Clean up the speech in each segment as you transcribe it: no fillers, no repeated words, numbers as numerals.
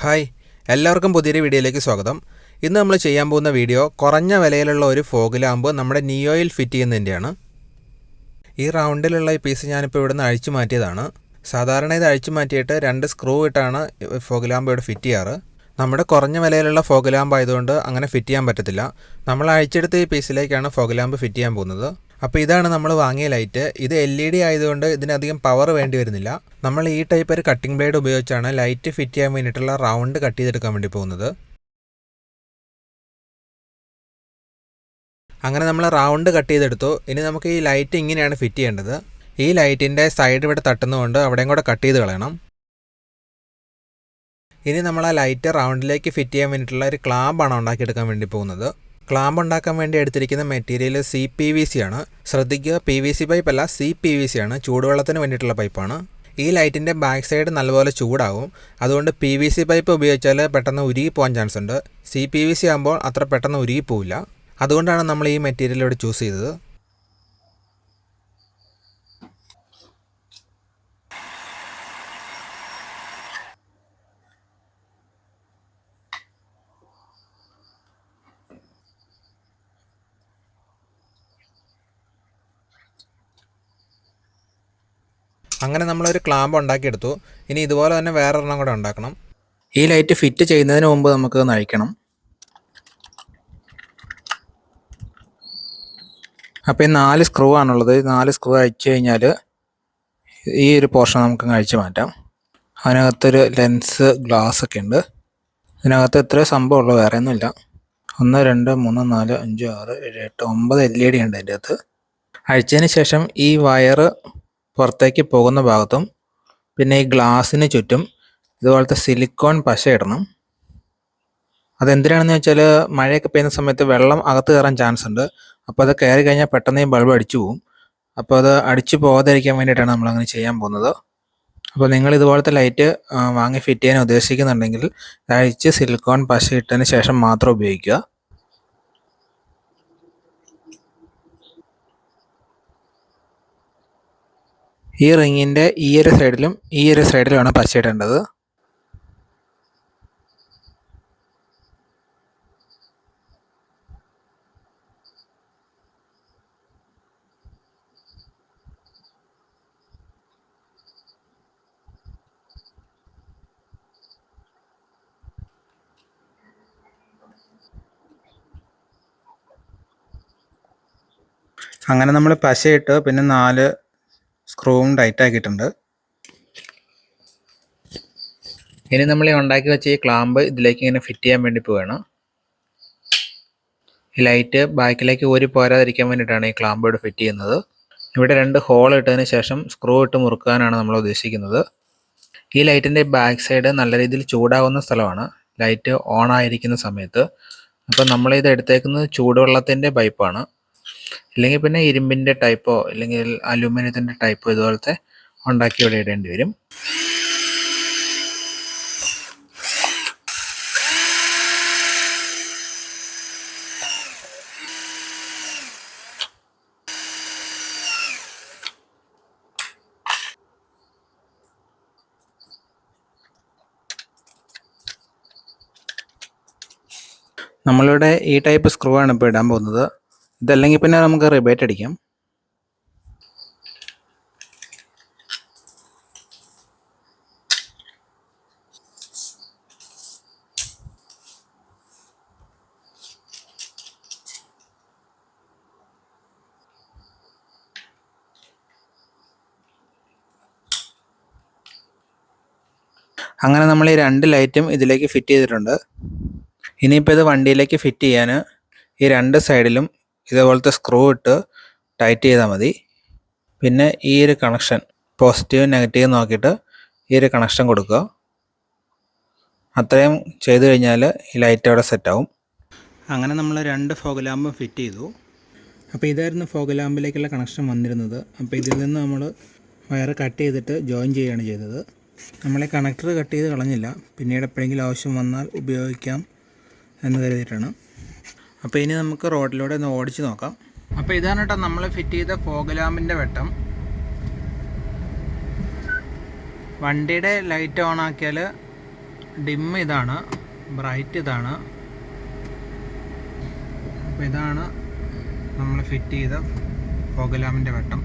Hi, എല്ലാവർക്കും പുതിയൊരു വീഡിയോയിലേക്ക് സ്വാഗതം. ഇന്ന് നമ്മൾ ചെയ്യാൻ പോകുന്ന വീഡിയോ കുറഞ്ഞ വിലയിലുള്ള ഒരു ഫോഗ് ലാമ്പ് നമ്മുടെ നിയോയിൽ ഫിറ്റ് ചെയ്യുന്നതിൻ്റെയാണ്. ഈ റൗണ്ടിലുള്ള ഈ പീസ് ഞാനിപ്പോൾ ഇവിടെ നിന്ന് അഴിച്ചു മാറ്റിയതാണ്. സാധാരണ ഇത് അഴിച്ചു മാറ്റിയിട്ട് 2 സ്ക്രൂ ഇട്ടാണ് ഫോഗ് ലാമ്പ് ഇവിടെ ഫിറ്റ് ചെയ്യാറ്. നമ്മുടെ കുറഞ്ഞ വിലയിലുള്ള ഫോഗ് ലാമ്പ് ആയതുകൊണ്ട് അങ്ങനെ ഫിറ്റ് ചെയ്യാൻ പറ്റത്തില്ല. നമ്മൾ അഴിച്ചെടുത്ത ഈ പീസിലേക്കാണ് ഫോഗ് ലാമ്പ് ഫിറ്റ് ചെയ്യാൻ പോകുന്നത്. അപ്പോൾ ഇതാണ് നമ്മൾ വാങ്ങിയ ലൈറ്റ്. ഇത് LED ആയതുകൊണ്ട് ഇതിനധികം പവർ വേണ്ടി വരുന്നില്ല. നമ്മൾ ഈ ടൈപ്പ് ഒരു കട്ടിംഗ് ബ്ലേഡ് ഉപയോഗിച്ചാണ് ലൈറ്റ് ഫിറ്റ് ചെയ്യാൻ വേണ്ടിയിട്ടുള്ള റൗണ്ട് കട്ട് ചെയ്തെടുക്കാൻ വേണ്ടി പോകുന്നത്. അങ്ങനെ നമ്മൾ റൗണ്ട് കട്ട് ചെയ്തെടുത്തു. ഇനി നമുക്ക് ഈ ലൈറ്റ് ഇങ്ങനെയാണ് ഫിറ്റ് ചെയ്യേണ്ടത്. ഈ ലൈറ്റിൻ്റെ സൈഡ് ഇവിടെ തട്ടുന്നതുകൊണ്ട് അവിടെയും കൂടെ കട്ട് ചെയ്ത് കളയണം. ഇനി നമ്മൾ ആ ലൈറ്റ് റൗണ്ടിലേക്ക് ഫിറ്റ് ചെയ്യാൻ വേണ്ടിയിട്ടുള്ള ഒരു ക്ലാമ്പാണ് ഉണ്ടാക്കിയെടുക്കാൻ വേണ്ടി പോകുന്നത്. ക്ലാമ്പ് ഉണ്ടാക്കാൻ വേണ്ടി എടുത്തിരിക്കുന്ന മെറ്റീരിയൽ CPVC ആണ്. ശ്രദ്ധിക്കുക, PVC പൈപ്പ് അല്ല, CPVC ആണ്. ചൂടുവെള്ളത്തിന് വേണ്ടിയിട്ടുള്ള പൈപ്പാണ്. ഈ ലൈറ്റിൻ്റെ ബാക്ക് സൈഡ് നല്ലപോലെ ചൂടാവും. അതുകൊണ്ട് PVC പൈപ്പ് ഉപയോഗിച്ചാൽ പെട്ടെന്ന് ഉരുകി പോകാൻ ചാൻസ് ഉണ്ട്. CPVC ആകുമ്പോൾ അത്ര പെട്ടെന്ന് ഉരുകി പോവില്ല. അതുകൊണ്ടാണ് നമ്മൾ ഈ മെറ്റീരിയൽ ഇവിടെ ചൂസ് ചെയ്തത്. അങ്ങനെ നമ്മളൊരു ക്ലാമ്പ് ഉണ്ടാക്കിയെടുത്തു. ഇനി ഇതുപോലെ തന്നെ വേറൊരെണ്ണം കൂടെ ഉണ്ടാക്കണം. ഈ ലൈറ്റ് ഫിറ്റ് ചെയ്യുന്നതിന് മുമ്പ് നമുക്ക് അഴിക്കണം. അപ്പോൾ ഈ 4 സ്ക്രൂ ആണുള്ളത്. 4 സ്ക്രൂ അഴിച്ചു കഴിഞ്ഞാൽ ഈ ഒരു പോർഷൻ നമുക്ക് അഴിച്ചു മാറ്റാം. അതിനകത്തൊരു ലെൻസ് ഗ്ലാസ് ഒക്കെ ഉണ്ട്. ഇതിനകത്ത് ഇത്ര സംഭവമുള്ളൂ, വേറെ ഒന്നുമില്ല. 1 2 3 4 5 6 7 8 9 LED ഉണ്ട് അതിൻ്റെ അകത്ത്. അഴിച്ചതിന് ശേഷം ഈ വയറ് പുറത്തേക്ക് പോകുന്ന ഭാഗത്തും പിന്നെ ഈ ഗ്ലാസ്സിന് ചുറ്റും ഇതുപോലത്തെ സിലിക്കോൺ പശ ഇടണം. അതെന്തിനാണെന്ന് വെച്ചാൽ മഴയൊക്കെ പെയ്യുന്ന സമയത്ത് വെള്ളം അകത്ത് കയറാൻ ചാൻസ് ഉണ്ട്. അപ്പോൾ അത് കയറി കഴിഞ്ഞാൽ പെട്ടെന്ന് ഈ ബൾബ് അടിച്ചു പോകും. അപ്പോൾ അത് അടിച്ചു പോകാതിരിക്കാൻ വേണ്ടിയിട്ടാണ് നമ്മളങ്ങനെ ചെയ്യാൻ പോകുന്നത്. അപ്പോൾ നിങ്ങൾ ഇതുപോലത്തെ ലൈറ്റ് വാങ്ങി ഫിറ്റ് ചെയ്യാൻ ഉദ്ദേശിക്കുന്നുണ്ടെങ്കിൽ അഴിച്ച് സിലിക്കോൺ പശ ഇട്ടതിന് ശേഷം മാത്രം ഉപയോഗിക്കുക. ഈ റിങ്ങിൻ്റെ ഈ ഒരു സൈഡിലുമാണ് പശ ഇടേണ്ടത്. അങ്ങനെ നമ്മൾ പശയിട്ട് പിന്നെ 4 സ്ക്രൂവും ടൈറ്റ് ആക്കിയിട്ടുണ്ട്. ഇനി നമ്മൾ ഈ ഉണ്ടാക്കി വെച്ച ഈ ക്ലാമ്പ് ഇതിലേക്ക് ഇങ്ങനെ ഫിറ്റ് ചെയ്യാൻ വേണ്ടി പോവുകയാണ്. ഈ ലൈറ്റ് ബാക്കിലേക്ക് ഊരി പോരാതിരിക്കാൻ വേണ്ടിയിട്ടാണ് ഈ ക്ലാമ്പ് ഇവിടെ ഫിറ്റ് ചെയ്യുന്നത്. ഇവിടെ 2 ഹോൾ ഇട്ടതിന് ശേഷം സ്ക്രൂ ഇട്ട് മുറുക്കാനാണ് നമ്മൾ ഉദ്ദേശിക്കുന്നത്. ഈ ലൈറ്റിൻ്റെ ബാക്ക് സൈഡ് നല്ല രീതിയിൽ ചൂടാകുന്ന സ്ഥലമാണ് ലൈറ്റ് ഓൺ ആയിരിക്കുന്ന സമയത്ത്. അപ്പോൾ നമ്മളിത് എടുത്തേക്കുന്നത് ചൂടുവെള്ളത്തിൻ്റെ പൈപ്പാണ്. ഇല്ലെങ്കിൽ പിന്നെ ഇരുമ്പിൻ്റെ ടൈപ്പോ അല്ലെങ്കിൽ അലൂമിനിയത്തിൻ്റെ ടൈപ്പോ ഇതുപോലത്തെ ഉണ്ടാക്കി ഇവിടെ ഇടേണ്ടി വരും. നമ്മളിവിടെ ഈ ടൈപ്പ് സ്ക്രൂ ആണ് ഇപ്പോൾ ഇടാൻ പോകുന്നത്. ഇതല്ലെങ്കിൽ പിന്നെ നമുക്ക് റിബേറ്റ് അടിക്കാം. അങ്ങനെ നമ്മൾ ഈ 2 ലൈറ്റും ഇതിലേക്ക് ഫിറ്റ് ചെയ്തിട്ടുണ്ട്. ഇനിയിപ്പോൾ ഇത് വണ്ടിയിലേക്ക് ഫിറ്റ് ചെയ്യാൻ ഈ 2 സൈഡിലും ഇതുപോലത്തെ സ്ക്രൂ ഇട്ട് ടൈറ്റ് ചെയ്താൽ മതി. പിന്നെ ഈ ഒരു കണക്ഷൻ പോസിറ്റീവ് നെഗറ്റീവ് നോക്കിയിട്ട് ഈ ഒരു കണക്ഷൻ കൊടുക്കുക. അത്രയും ചെയ്ത് കഴിഞ്ഞാൽ ഈ ലൈറ്റ് അവിടെ സെറ്റാവും. അങ്ങനെ നമ്മൾ 2 ഫോഗ് ലാമ്പും ഫിറ്റ് ചെയ്തു. അപ്പോൾ ഇതായിരുന്നു ഫോഗ് ലാമ്പിലേക്കുള്ള കണക്ഷൻ വന്നിരുന്നത്. അപ്പോൾ ഇതിൽ നിന്ന് നമ്മൾ വയർ കട്ട് ചെയ്തിട്ട് ജോയിൻ ചെയ്യുകയാണ് ചെയ്തത്. നമ്മളെ കണക്ടർ കട്ട് ചെയ്ത് കളഞ്ഞില്ല, പിന്നീട് എപ്പോഴെങ്കിലും ആവശ്യം വന്നാൽ ഉപയോഗിക്കാം എന്ന് കരുതിയിട്ടാണ്. അപ്പോൾ ഇനി നമുക്ക് റോഡിലൂടെ ഒന്ന് ഓടിച്ച് നോക്കാം. അപ്പോൾ ഇതാണ് കേട്ടോ നമ്മൾ ഫിറ്റ് ചെയ്ത ഫോഗ് ലാമ്പിൻ്റെ വെട്ടം. വണ്ടിയുടെ ലൈറ്റ് ഓൺ ആക്കിയാൽ ഡിം ഇതാണ്, ബ്രൈറ്റ് ഇതാണ്. അപ്പോൾ ഇതാണ് നമ്മൾ ഫിറ്റ് ചെയ്ത ഫോഗ് ലാമ്പിൻ്റെ വെട്ടം.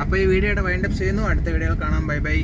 അപ്പോൾ ഈ വീഡിയോയുടെ വൈൻഡപ്പ് ചെയ്യുന്നു. അടുത്ത വീഡിയോയിൽ കാണാം. Bye bye.